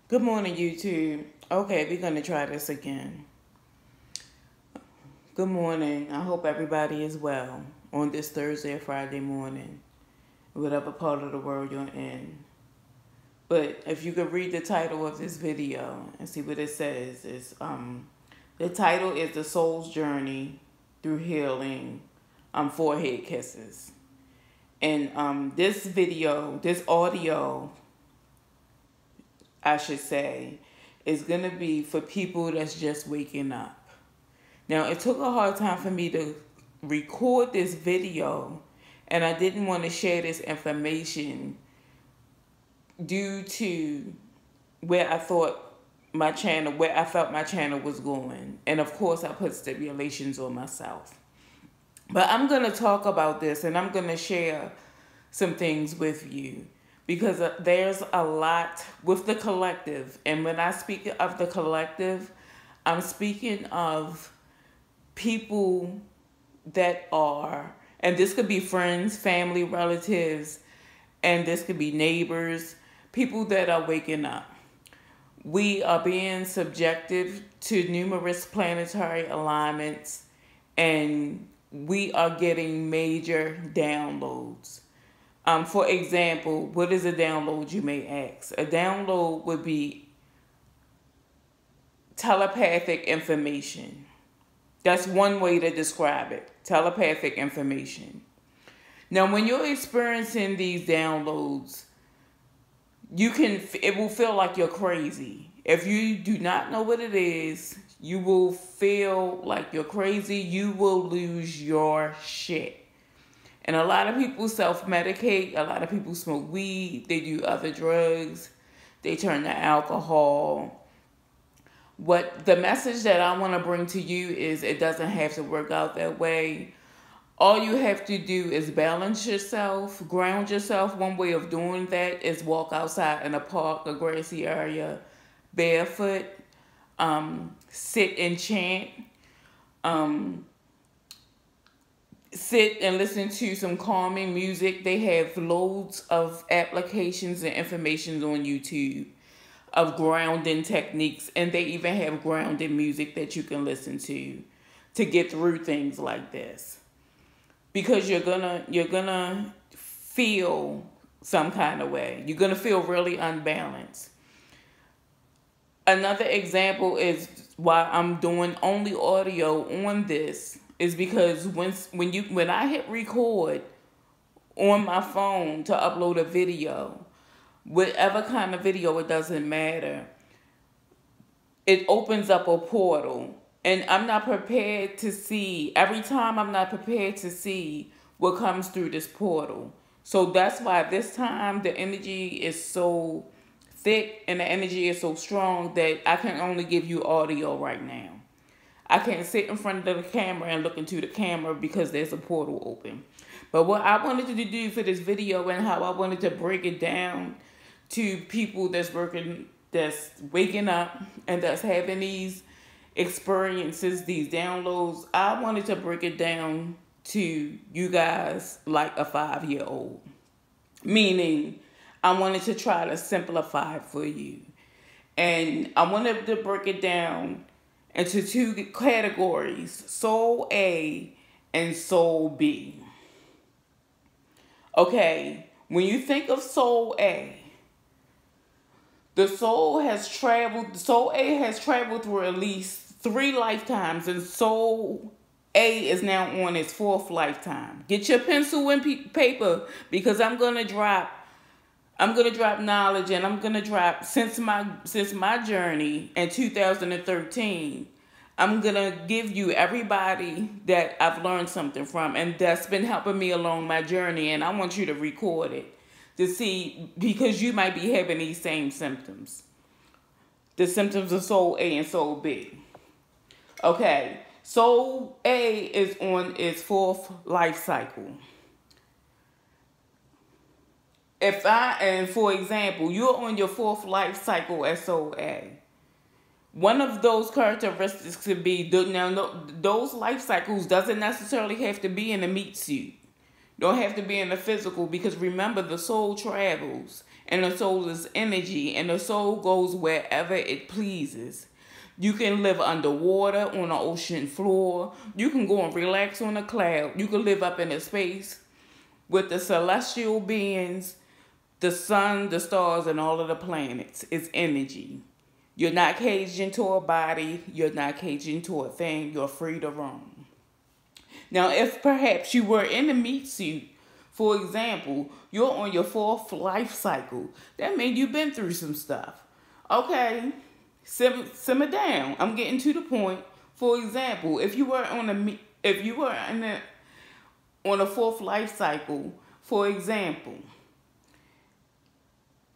Good morning, YouTube. Okay, we're going to try this again. Good morning. I hope everybody is well on this Thursday or Friday morning, whatever part of the world you're in. But if you could read the title of this video and see what it says, the title is The Soul's Journey Through Healing, Forehead Kisses. And this video, this audio, I should say, is going to be for people that's just waking up. Now, it took a hard time for me to record this video, and I didn't want to share this information due to where I thought my channel, where I felt my channel was going. And of course, I put stipulations on myself. But I'm going to talk about this, and I'm going to share some things with you, because there's a lot with the collective. And when I speak of the collective, I'm speaking of people that are, and this could be friends, family, relatives, and this could be neighbors, people that are waking up. We are being subjected to numerous planetary alignments, and we are getting major downloads. For example, what is a download, you may ask? A download would be telepathic information. That's one way to describe it, telepathic information. Now, when you're experiencing these downloads, it will feel like you're crazy. If you do not know what it is, you will feel like you're crazy. You will lose your shit. And a lot of people self-medicate. A lot of people smoke weed. They do other drugs. They turn to alcohol. What the message that I want to bring to you is, it doesn't have to work out that way. All you have to do is balance yourself, ground yourself. One way of doing that is walk outside in a park, a grassy area, barefoot, sit and chant, sit and listen to some calming music. They have loads of applications and information on YouTube of grounding techniques, and they even have grounding music that you can listen to get through things like this, because you're gonna feel some kind of way. You're gonna feel really unbalanced. Another example is why I'm doing only audio on this is because when I hit record on my phone to upload a video, whatever kind of video, it doesn't matter, it opens up a portal. And I'm not prepared to see, every time I'm not prepared to see what comes through this portal. So that's why this time the energy is so thick and the energy is so strong that I can only give you audio right now. I can't sit in front of the camera and look into the camera because there's a portal open. But what I wanted to do for this video, and how I wanted to break it down to people that's waking up and that's having these experiences, these downloads, I wanted to break it down to you guys like a 5-year-old. Meaning, I wanted to try to simplify it for you. And I wanted to break it down into 2 categories, Soul A and Soul B. Okay, when you think of Soul A, the soul A has traveled through at least 3 lifetimes, and Soul A is now on its 4th lifetime. Get your pencil and paper, because I'm gonna drop knowledge, and I'm gonna drop since my journey in 2013. I'm gonna give you everybody that I've learned something from, and that's been helping me along my journey, and I want you to record it to see, because you might be having these same symptoms. The symptoms of Soul A and Soul B. Okay, Soul A is on its 4th life cycle. For example, you're on your 4th life cycle as Soul A. One of those characteristics could be, those life cycles doesn't necessarily have to be in a meat suit. Don't have to be in the physical, because remember, the soul travels. and the soul is energy, and the soul goes wherever it pleases. You can live underwater on the ocean floor. You can go and relax on a cloud. You can live up in a space with the celestial beings, the sun, the stars, and all of the planets. It's energy. You're not caged into a body. You're not caged into a thing. You're free to roam. Now, if perhaps you were in a meat suit, for example, you're on your 4th life cycle, that means you've been through some stuff. Okay, simmer down. I'm getting to the point. For example, if you were on a 4th life cycle, for example,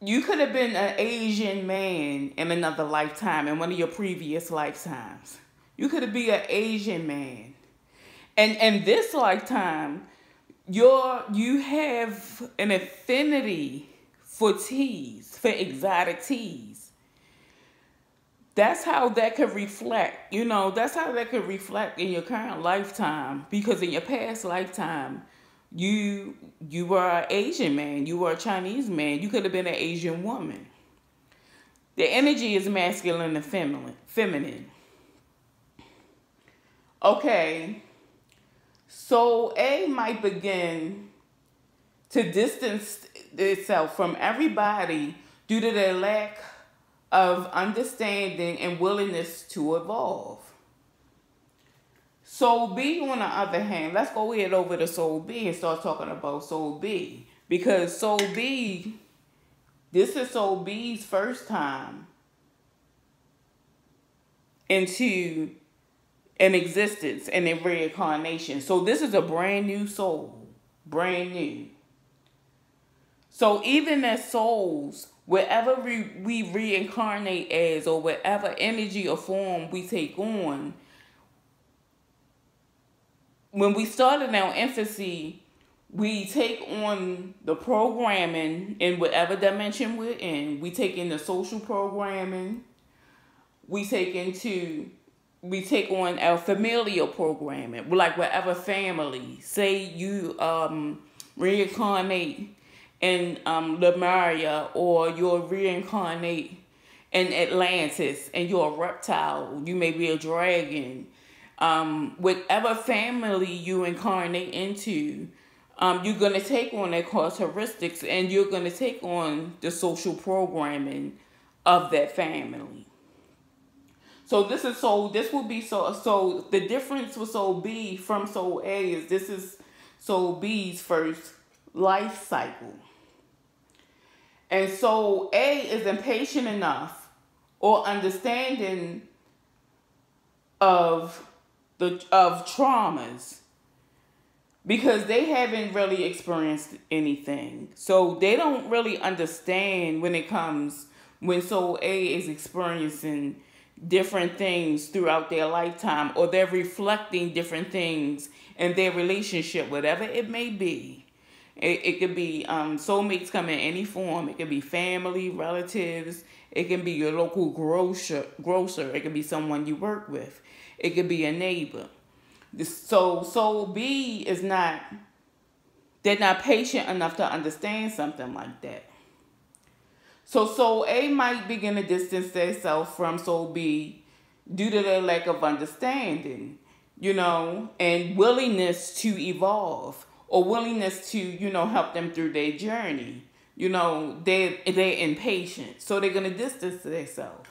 you could have been an Asian man in another lifetime, in one of your previous lifetimes. You could have been an Asian man. And in this lifetime, you have an affinity for teas, for exotic teas. That's how that could reflect, that's how that could reflect in your current lifetime. Because in your past lifetime, you were an Asian man, you were a Chinese man, you could have been an Asian woman. The energy is masculine and feminine. Okay, so A might begin to distance itself from everybody due to their lack of understanding and willingness to evolve. Soul B, on the other hand, let's go head over to Soul B and start talking about Soul B. Because Soul B, this is Soul B's first time into an existence and a reincarnation. So this is a brand new soul. Brand new. So even as souls, wherever we reincarnate as, or whatever energy or form we take on, when we start in our infancy, we take on the programming in whatever dimension we're in. We take in the social programming. We take on our familial programming. Like whatever family. Say you reincarnate in Lemuria, or you'll reincarnate in Atlantis and you're a reptile. You may be a dragon. Whatever family you incarnate into, you're going to take on their characteristics, and you're going to take on the social programming of that family. So this will be so the difference with Soul B from Soul A is this is Soul B's first life cycle. And Soul A is impatient enough or understanding of traumas, because they haven't really experienced anything. So they don't really understand when Soul A is experiencing different things throughout their lifetime, or they're reflecting different things in their relationship, whatever it may be. It could be soulmates come in any form. It could be family, relatives. It can be your local grocer. It could be someone you work with. It could be a neighbor. So Soul B they're not patient enough to understand something like that. So Soul A might begin to distance themselves from Soul B due to their lack of understanding, and willingness to evolve, or willingness to, help them through their journey. They're impatient, so they're going to distance themselves.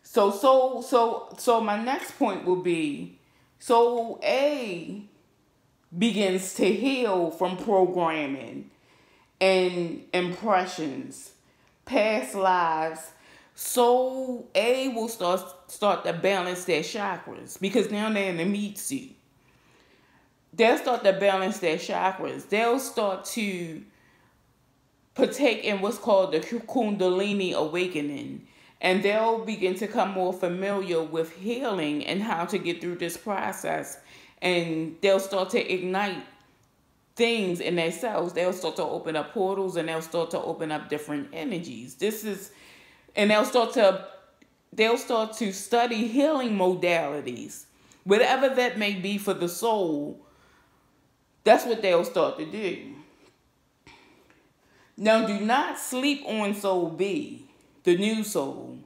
So my next point will be, Soul A begins to heal from programming and impressions, past lives. Soul A will start to balance their chakras, because now they're in the meat suit. They'll start to balance their chakras. They'll start to partake in what's called the Kundalini awakening. And they'll begin to become more familiar with healing and how to get through this process. And they'll start to ignite things in themselves. They'll start to open up portals, and they'll start to open up different energies. They'll start to study healing modalities. Whatever that may be for the soul, that's what they'll start to do. Now, do not sleep on Soul B, the new soul.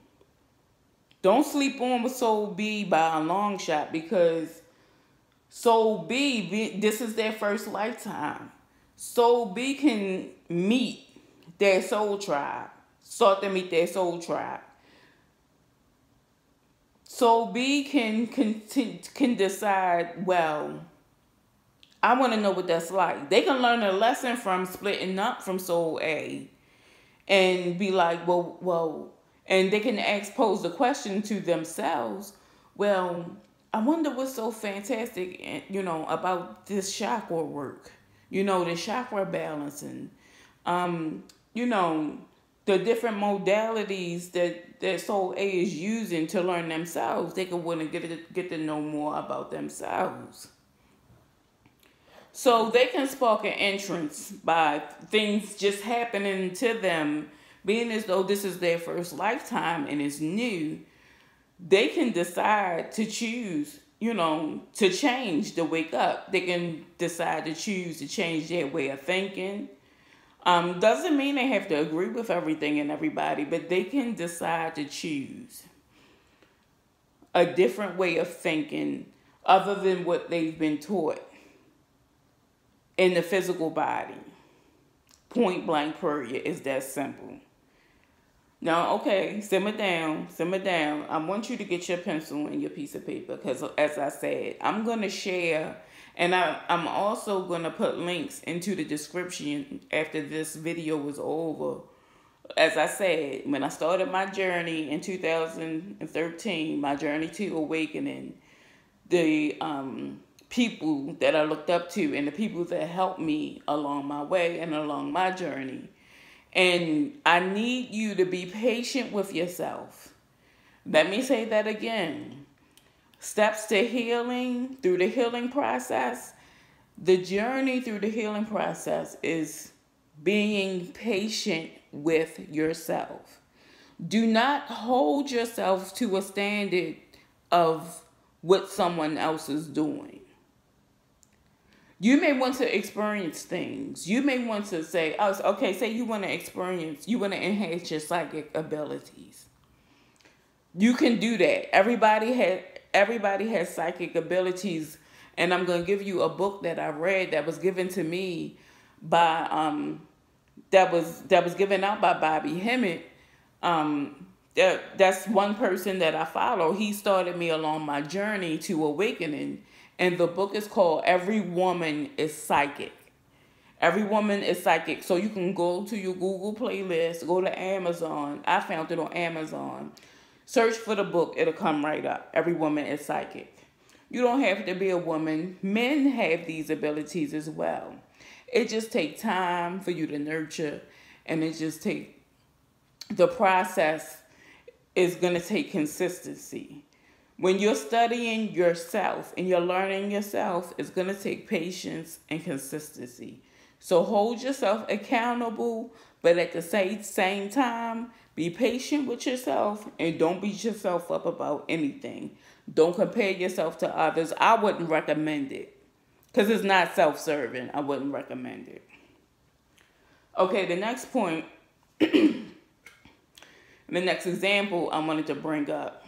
Don't sleep on with Soul B by a long shot, because Soul B, this is their first lifetime. Soul B can meet their soul tribe, start to meet their soul tribe. Soul B can decide, well, I want to know what that's like. They can learn a lesson from splitting up from Soul A and be like, well, and they can pose the question to themselves, well, I wonder what's so fantastic, about this chakra work, the chakra balancing, the different modalities that Soul A is using to learn themselves. They can want to get to know more about themselves. So they can spark an entrance by things just happening to them, being as though this is their first lifetime and it's new. They can decide to choose, to change, to wake up. They can decide to choose to change their way of thinking. Doesn't mean they have to agree with everything and everybody, but they can decide to choose a different way of thinking other than what they've been taught in the physical body. Point blank period. Is that simple. Now, okay, simmer down. I want you to get your pencil and your piece of paper, because as I said, I'm going to share, and I'm also going to put links into the description after this video is over. As I said, when I started my journey in 2013, my journey to awakening, the people that I looked up to and the people that helped me along my way and along my journey. And I need you to be patient with yourself. Let me say that again. Steps to healing, through the healing process. The journey through the healing process is being patient with yourself. Do not hold yourself to a standard of what someone else is doing. You may want to experience things. You may want to say, say you want to enhance your psychic abilities. You can do that. Everybody has psychic abilities, and I'm going to give you a book that I read that was given to me by that was given out by Bobby Hemmett. That's one person that I follow. He started me along my journey to awakening. And the book is called Every Woman is Psychic. Every Woman is Psychic. So you can go to your Google playlist, go to Amazon. I found it on Amazon. Search for the book. It'll come right up. Every Woman is Psychic. You don't have to be a woman. Men have these abilities as well. It just takes time for you to nurture. And it just takes, the process is going to take consistency. When you're studying yourself and you're learning yourself, it's going to take patience and consistency. So hold yourself accountable, but at the same time, be patient with yourself and don't beat yourself up about anything. Don't compare yourself to others. I wouldn't recommend it because it's not self-serving. I wouldn't recommend it. Okay, the next point, the next example I wanted to bring up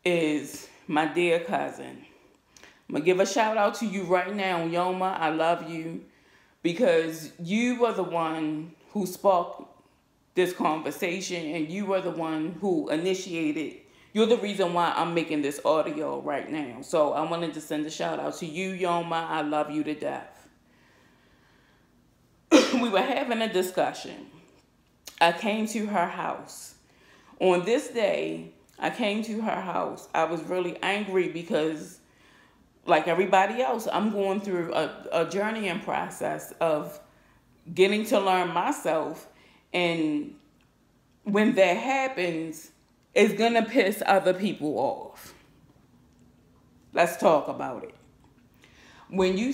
is my dear cousin. I'm going to give a shout out to you right now, Yoma. I love you because you were the one who sparked this conversation and you were the one who initiated. You're the reason why I'm making this audio right now. So I wanted to send a shout out to you, Yoma. I love you to death. We were having a discussion. I came to her house. On this day, I came to her house. I was really angry because, like everybody else, I'm going through a journeying process of getting to learn myself. And when that happens, it's going to piss other people off. Let's talk about it. When you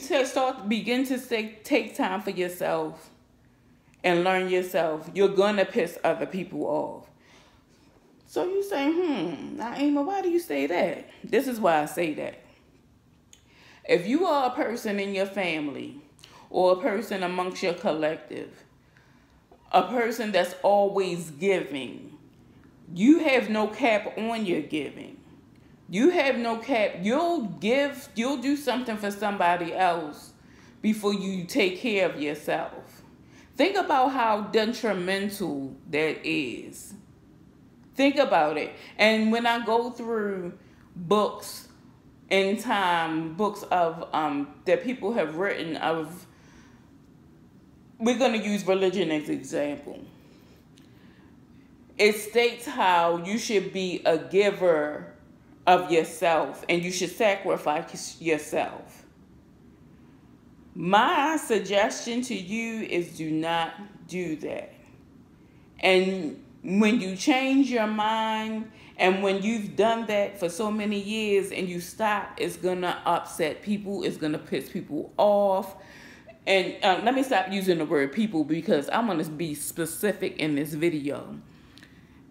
begin to take time for yourself and learn yourself, you're going to piss other people off. So you say, Naima, why do you say that? This is why I say that. If you are a person in your family or a person amongst your collective a person that's always giving. You have no cap on your giving. You have no cap. You'll do something for somebody else before you take care of yourself. Think about how detrimental that is. Think about it. And when I go through books in time, books of that people have written of, we're going to use religion as an example. It states how you should be a giver of yourself and you should sacrifice yourself. My suggestion to you is do not do that. And when you change your mind and when you've done that for so many years and you stop, it's going to upset people. It's going to piss people off. And let me stop using the word people because I'm going to be specific in this video.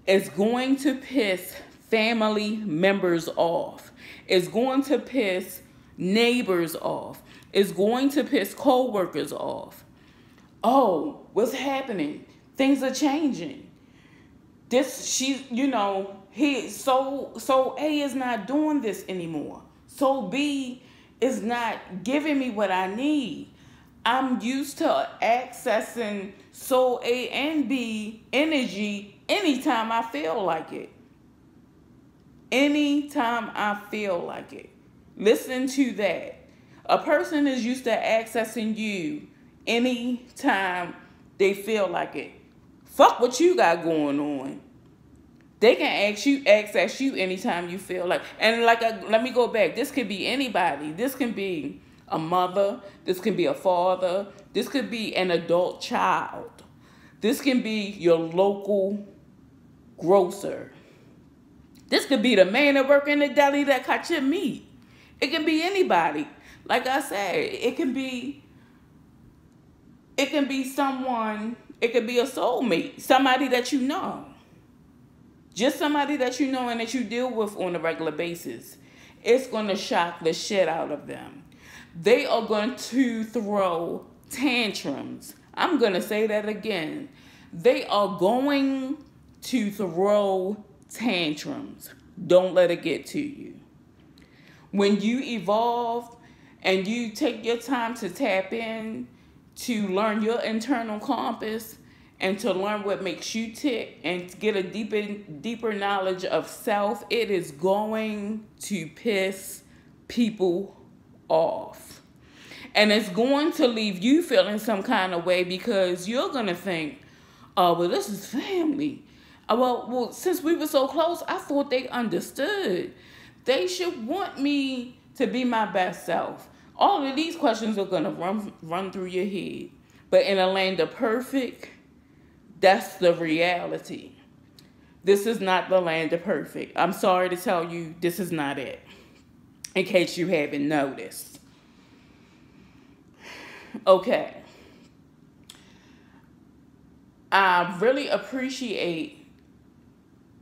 It's going to piss family members off. It's going to piss neighbors off. It's going to piss co-workers off. Oh, what's happening? Things are changing. So A is not doing this anymore. So B is not giving me what I need. I'm used to accessing soul A and B energy anytime I feel like it. Anytime I feel like it. Listen to that. A person is used to accessing you anytime they feel like it. Fuck what you got going on. They can access you anytime you feel like. And let me go back. This could be anybody. This can be a mother. This can be a father. This could be an adult child. This can be your local grocer. This could be the man that work in the deli that cut your meat. It can be anybody. Like I said, it can be someone, it could be a soulmate, somebody that you know. Just somebody that you know and that you deal with on a regular basis. It's going to shock the shit out of them. They are going to throw tantrums. I'm going to say that again. They are going to throw tantrums. Don't let it get to you. When you evolve and you take your time to tap in, to learn your internal compass, and to learn what makes you tick, and to get a deeper knowledge of self, it is going to piss people off. And it's going to leave you feeling some kind of way because you're going to think, oh, well, this is family. Well, since we were so close, I thought they understood. They should want me to be my best self. All of these questions are going to run through your head. But in a land of perfect, that's the reality. This is not the land of perfect. I'm sorry to tell you, this is not it. In case you haven't noticed. Okay. I really appreciate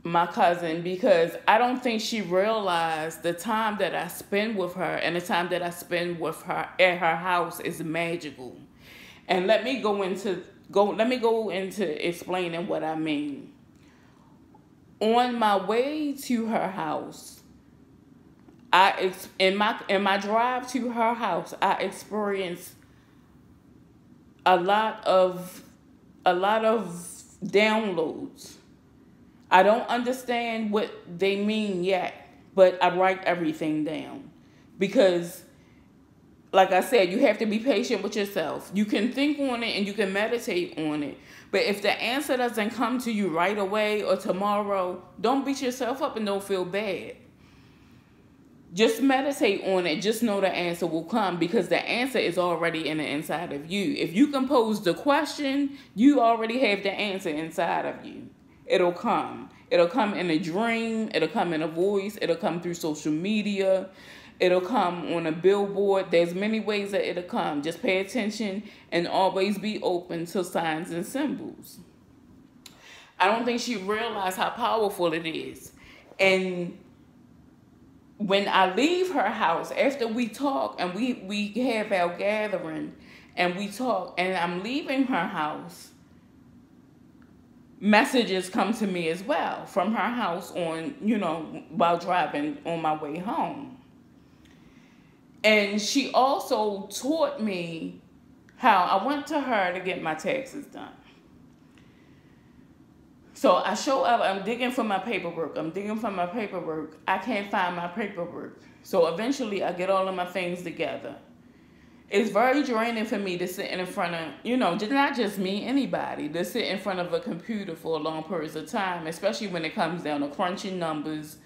my cousin because I don't think she realized the time that I spend with her and the time that I spend with her at her house is magical. And let me go into explaining what I mean. On my way to her house, in my drive to her house, I experienced a lot of downloads. I don't understand what they mean yet, but I write everything down because, like I said, you have to be patient with yourself. You can think on it and you can meditate on it, but if the answer doesn't come to you right away or tomorrow, don't beat yourself up and don't feel bad. Just meditate on it. Just know the answer will come because the answer is already in the inside of you. If you can pose the question, you already have the answer inside of you. It'll come. It'll come in a dream. It'll come in a voice. It'll come through social media. It'll come on a billboard. There's many ways that it'll come. Just pay attention and always be open to signs and symbols. I don't think she realized how powerful it is. And when I leave her house, after we talk and we have our gathering and we talk and I'm leaving her house, messages come to me as well from her house on, while driving on my way home. And she also taught me how I went to her to get my taxes done. So I show up, I'm digging for my paperwork. I can't find my paperwork. So eventually I get all of my things together. It's very draining for me to sit in front of, not just me, anybody, to sit in front of a computer for a long periods of time, especially when it comes down to crunching numbers,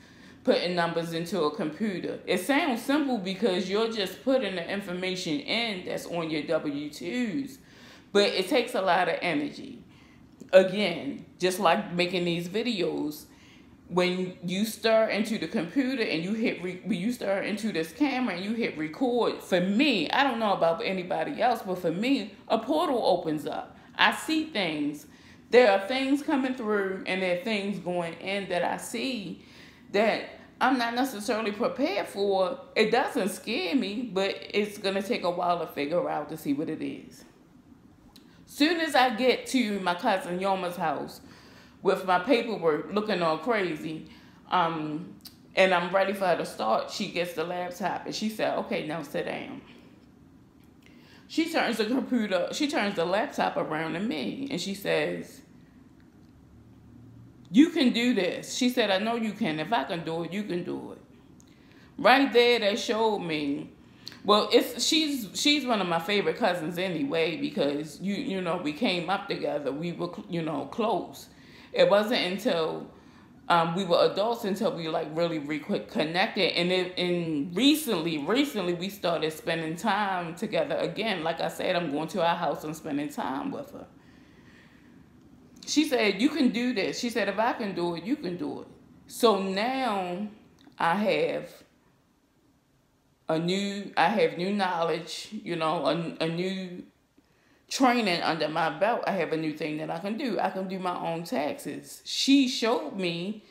putting numbers into a computer. It sounds simple because you're just putting the information in that's on your W-2s, but it takes a lot of energy. Again, just like making these videos, when you start into the computer and you start into this camera and you hit record, for me, I don't know about anybody else, but for me, a portal opens up. I see things. There are things coming through and there are things going in that I see that I'm not necessarily prepared for. It doesn't scare me, but it's going to take a while to figure out to see what it is. Soon as I get to my cousin Yoma's house with my paperwork looking all crazy, and I'm ready for her to start, she gets the laptop and she said, okay, now sit down. She turns the laptop around to me and she says, you can do this. She said, I know you can. If I can do it, you can do it. Right there, that showed me. Well, she's one of my favorite cousins anyway, because we came up together. We were close. It wasn't until we were adults until we really connected, and recently we started spending time together again. Like I said, I'm going to our house and spending time with her. She said, you can do this. She said, if I can do it, you can do it. So now I have new knowledge, a new training under my belt. I have a new thing that I can do. I can do my own taxes. She taught me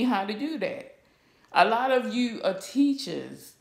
how to do that. A lot of you are teachers